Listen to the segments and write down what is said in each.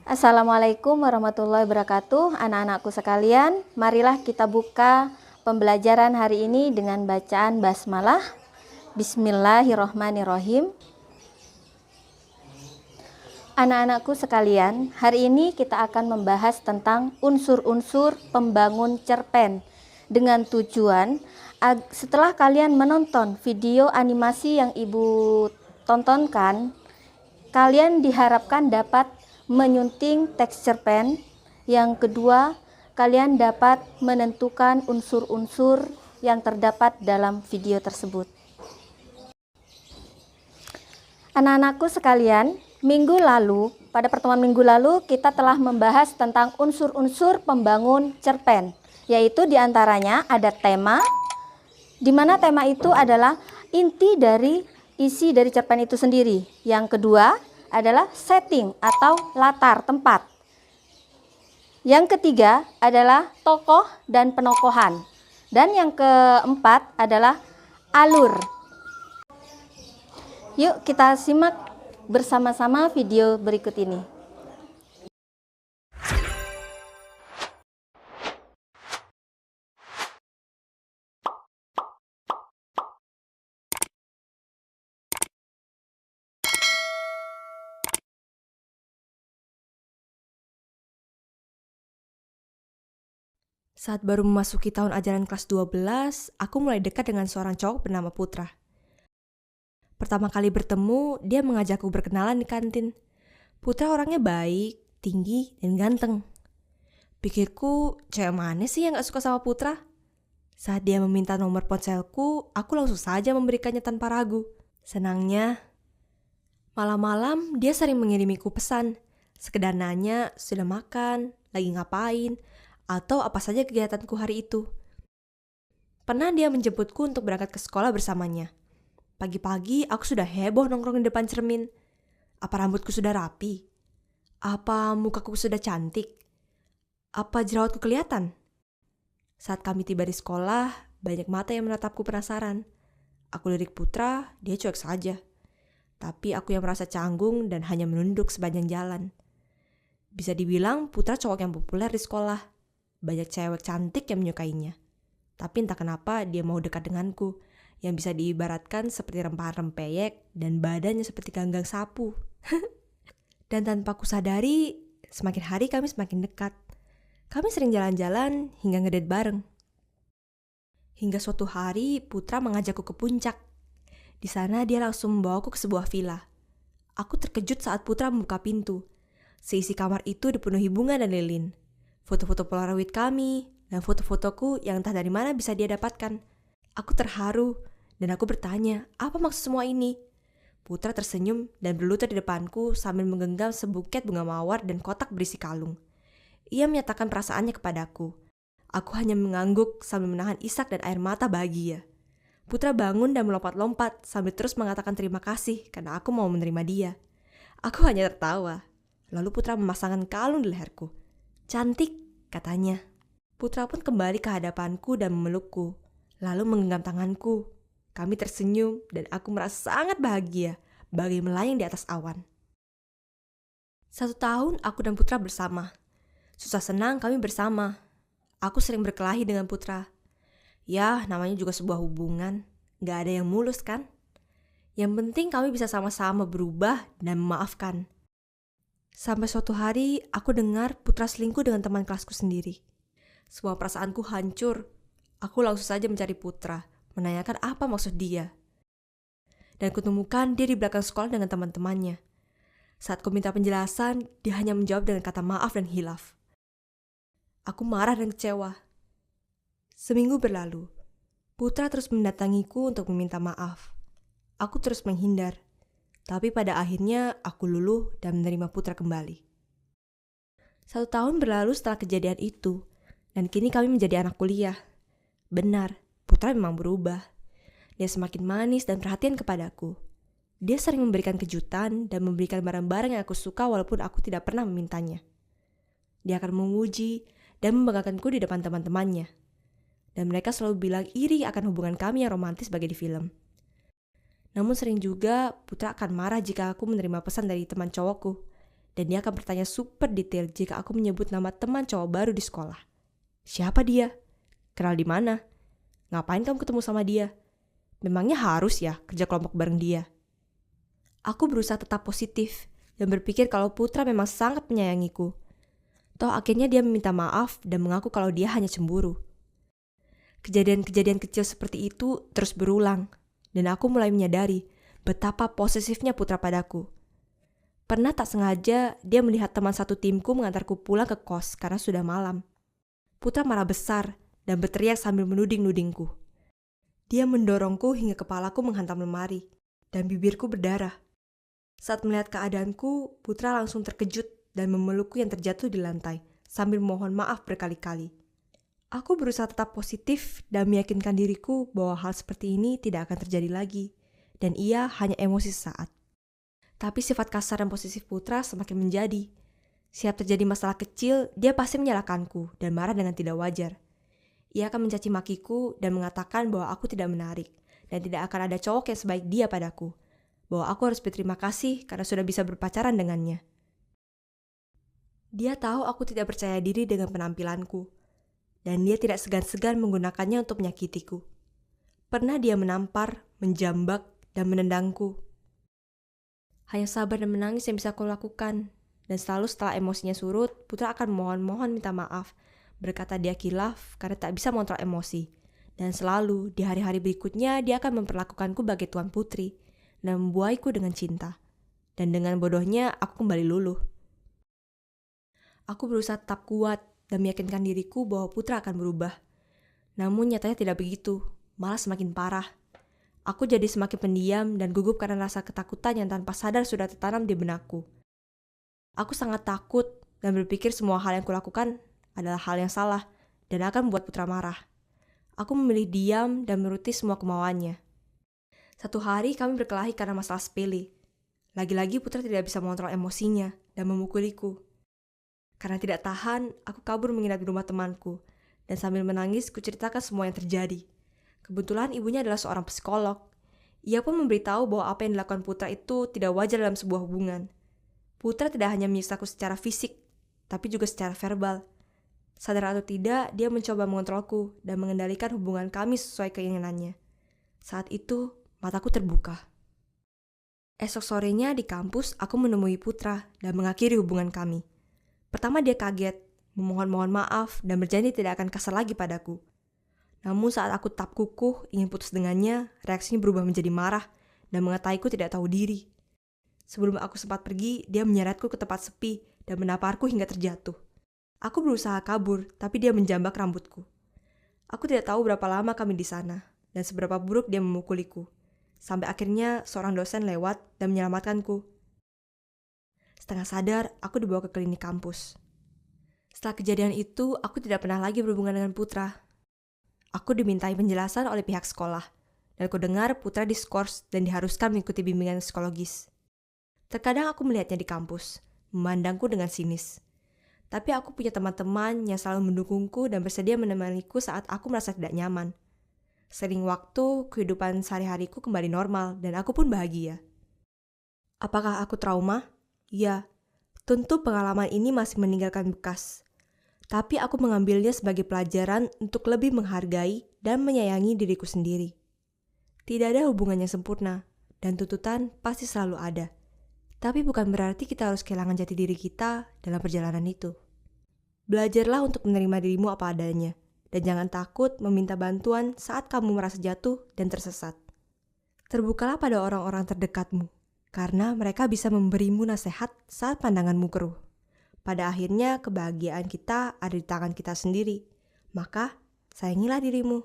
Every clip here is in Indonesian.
Assalamualaikum warahmatullahi wabarakatuh. Anak-anakku sekalian, marilah kita buka pembelajaran hari ini dengan bacaan basmalah. Bismillahirrohmanirrohim. Anak-anakku sekalian, hari ini kita akan membahas tentang unsur-unsur pembangun cerpen dengan tujuan setelah kalian menonton video animasi yang ibu tontonkan, kalian diharapkan dapat menyunting teks cerpen. Yang kedua, kalian dapat menentukan unsur-unsur yang terdapat dalam video tersebut. Anak-anakku sekalian, pada pertemuan minggu lalu kita telah membahas tentang unsur-unsur pembangun cerpen, yaitu diantaranya ada tema, di mana tema itu adalah inti dari isi dari cerpen itu sendiri. Yang kedua adalah setting atau latar tempat. Yang ketiga adalah tokoh dan penokohan. Dan yang keempat adalah alur. Yuk kita simak bersama-sama video berikut ini. Saat baru memasuki tahun ajaran kelas 12, aku mulai dekat dengan seorang cowok bernama Putra. Pertama kali bertemu, dia mengajakku berkenalan di kantin. Putra orangnya baik, tinggi, dan ganteng. Pikirku, cewek mana sih yang gak suka sama Putra? Saat dia meminta nomor ponselku, aku langsung saja memberikannya tanpa ragu. Senangnya, malam-malam dia sering mengirimiku pesan. Sekedar nanya, sudah makan, lagi ngapain, atau apa saja kegiatanku hari itu. Pernah dia menjemputku untuk berangkat ke sekolah bersamanya. Pagi-pagi aku sudah heboh nongkrong di depan cermin. Apa rambutku sudah rapi? Apa mukaku sudah cantik? Apa jerawatku kelihatan? Saat kami tiba di sekolah, banyak mata yang menatapku penasaran. Aku lirik Putra, dia cuek saja. Tapi aku yang merasa canggung dan hanya menunduk sepanjang jalan. Bisa dibilang Putra cowok yang populer di sekolah. Banyak cewek cantik yang menyukainya. Tapi entah kenapa dia mau dekat denganku, yang bisa diibaratkan seperti rempahan rempeyek dan badannya seperti ganggang sapu. Dan tanpa ku sadari, semakin hari kami semakin dekat. Kami sering jalan-jalan hingga ngedate bareng. Hingga suatu hari Putra mengajakku ke puncak. Di sana dia langsung membawaku ke sebuah villa. Aku terkejut saat Putra membuka pintu. Seisi kamar itu dipenuhi bunga dan lilin. Foto-foto Polaroid kami, dan foto-fotoku yang entah dari mana bisa dia dapatkan. Aku terharu, dan aku bertanya, apa maksud semua ini? Putra tersenyum dan berlutut di depanku sambil menggenggam sebuket bunga mawar dan kotak berisi kalung. Ia menyatakan perasaannya kepadaku. Aku hanya mengangguk sambil menahan isak dan air mata bahagia. Putra bangun dan melompat-lompat sambil terus mengatakan terima kasih karena aku mau menerima dia. Aku hanya tertawa. Lalu Putra memasangkan kalung di leherku. Cantik, katanya. Putra pun kembali ke hadapanku dan memelukku, lalu menggenggam tanganku. Kami tersenyum dan aku merasa sangat bahagia, bagai melayang di atas awan. 1 tahun aku dan Putra bersama. Susah senang kami bersama. Aku sering berkelahi dengan Putra. Ya, namanya juga sebuah hubungan. Gak ada yang mulus kan? Yang penting kami bisa sama-sama berubah dan memaafkan. Sampai suatu hari, aku dengar Putra selingkuh dengan teman kelasku sendiri. Semua perasaanku hancur. Aku langsung saja mencari Putra, menanyakan apa maksud dia. Dan kutemukan dia di belakang sekolah dengan teman-temannya. Saat ku minta penjelasan, dia hanya menjawab dengan kata maaf dan hilaf. Aku marah dan kecewa. Seminggu berlalu. Putra terus mendatangiku untuk meminta maaf. Aku terus menghindar. Tapi pada akhirnya aku luluh dan menerima Putra kembali. 1 tahun berlalu setelah kejadian itu, dan kini kami menjadi anak kuliah. Benar, Putra memang berubah. Dia semakin manis dan perhatian kepadaku. Dia sering memberikan kejutan dan memberikan barang-barang yang aku suka walaupun aku tidak pernah memintanya. Dia akan memuji dan membanggakanku di depan teman-temannya. Dan mereka selalu bilang iri akan hubungan kami yang romantis bagai di film. Namun sering juga Putra akan marah jika aku menerima pesan dari teman cowokku. Dan dia akan bertanya super detail jika aku menyebut nama teman cowok baru di sekolah. Siapa dia? Kenal di mana? Ngapain kamu ketemu sama dia? Memangnya harus ya kerja kelompok bareng dia? Aku berusaha tetap positif dan berpikir kalau Putra memang sangat menyayangiku. Toh akhirnya dia meminta maaf dan mengaku kalau dia hanya cemburu. Kejadian-kejadian kecil seperti itu terus berulang dan aku mulai menyadari betapa posesifnya Putra padaku. Pernah tak sengaja dia melihat teman satu timku mengantarku pulang ke kos karena sudah malam. Putra marah besar dan berteriak sambil menuding-nudingku. Dia mendorongku hingga kepalaku menghantam lemari dan bibirku berdarah. Saat melihat keadaanku, Putra langsung terkejut dan memelukku yang terjatuh di lantai sambil mohon maaf berkali-kali. Aku berusaha tetap positif dan meyakinkan diriku bahwa hal seperti ini tidak akan terjadi lagi dan ia hanya emosi sesaat. Tapi sifat kasar dan posesif Putra semakin menjadi. Setiap terjadi masalah kecil, dia pasti menyalahkanku dan marah dengan tidak wajar. Ia akan mencaci makiku dan mengatakan bahwa aku tidak menarik dan tidak akan ada cowok yang sebaik dia padaku. Bahwa aku harus berterima kasih karena sudah bisa berpacaran dengannya. Dia tahu aku tidak percaya diri dengan penampilanku dan dia tidak segan-segan menggunakannya untuk menyakitiku. Pernah dia menampar, menjambak, dan menendangku. Hanya sabar dan menangis yang bisa aku lakukan. Dan selalu setelah emosinya surut, Putra akan mohon-mohon minta maaf. Berkata dia kilaf karena tak bisa mengontrol emosi. Dan selalu di hari-hari berikutnya dia akan memperlakukanku bagai tuan putri. Dan membuaiku dengan cinta. Dan dengan bodohnya aku kembali luluh. Aku berusaha tetap kuat dan meyakinkan diriku bahwa Putra akan berubah. Namun nyatanya tidak begitu, malah semakin parah. Aku jadi semakin pendiam dan gugup karena rasa ketakutan yang tanpa sadar sudah tertanam di benakku. Aku sangat takut dan berpikir semua hal yang kulakukan adalah hal yang salah dan akan membuat Putra marah. Aku memilih diam dan menuruti semua kemauannya. Satu hari kami berkelahi karena masalah sepele. Lagi-lagi Putra tidak bisa mengontrol emosinya dan memukuliku. Karena tidak tahan, aku kabur menginap di rumah temanku dan sambil menangis kuceritakan semua yang terjadi. Kebetulan ibunya adalah seorang psikolog. Ia pun memberitahu bahwa apa yang dilakukan Putra itu tidak wajar dalam sebuah hubungan. Putra tidak hanya menyiksaku secara fisik, tapi juga secara verbal. Sadar atau tidak, dia mencoba mengontrolku dan mengendalikan hubungan kami sesuai keinginannya. Saat itu, mataku terbuka. Esok sorenya di kampus, aku menemui Putra dan mengakhiri hubungan kami. Pertama dia kaget, memohon maaf dan berjanji tidak akan kasar lagi padaku. Namun saat aku tetap kukuh ingin putus dengannya, reaksinya berubah menjadi marah dan mengataiku tidak tahu diri. Sebelum aku sempat pergi, dia menyeretku ke tempat sepi dan menaparku hingga terjatuh. Aku berusaha kabur, tapi dia menjambak rambutku. Aku tidak tahu berapa lama kami di sana dan seberapa buruk dia memukuliku. Sampai akhirnya seorang dosen lewat dan menyelamatkanku. Setengah sadar, aku dibawa ke klinik kampus. Setelah kejadian itu, aku tidak pernah lagi berhubungan dengan Putra. Aku dimintai penjelasan oleh pihak sekolah, dan aku dengar Putra diskors dan diharuskan mengikuti bimbingan psikologis. Terkadang aku melihatnya di kampus, memandangku dengan sinis. Tapi aku punya teman-teman yang selalu mendukungku dan bersedia menemaniku saat aku merasa tidak nyaman. Sering waktu, kehidupan sehari-hariku kembali normal dan aku pun bahagia. Apakah aku trauma? Ya, tentu pengalaman ini masih meninggalkan bekas. Tapi aku mengambilnya sebagai pelajaran untuk lebih menghargai dan menyayangi diriku sendiri. Tidak ada hubungan yang sempurna, dan tuntutan pasti selalu ada. Tapi bukan berarti kita harus kehilangan jati diri kita dalam perjalanan itu. Belajarlah untuk menerima dirimu apa adanya, dan jangan takut meminta bantuan saat kamu merasa jatuh dan tersesat. Terbukalah pada orang-orang terdekatmu, karena mereka bisa memberimu nasihat saat pandanganmu keruh. Pada akhirnya kebahagiaan kita ada di tangan kita sendiri. Maka sayangilah dirimu.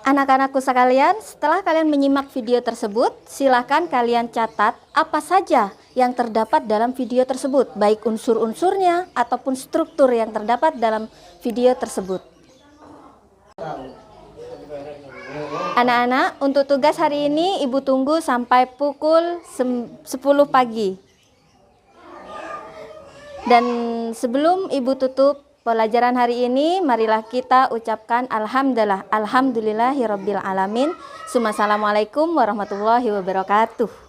Anak-anakku sekalian, setelah kalian menyimak video tersebut, silakan kalian catat apa saja yang terdapat dalam video tersebut, baik unsur-unsurnya ataupun struktur yang terdapat dalam video tersebut. Anak-anak, untuk tugas hari ini Ibu tunggu sampai pukul 10 pagi. Dan sebelum Ibu tutup pelajaran hari ini, marilah kita ucapkan alhamdulillahirabbil alamin. Assalamualaikum warahmatullahi wabarakatuh.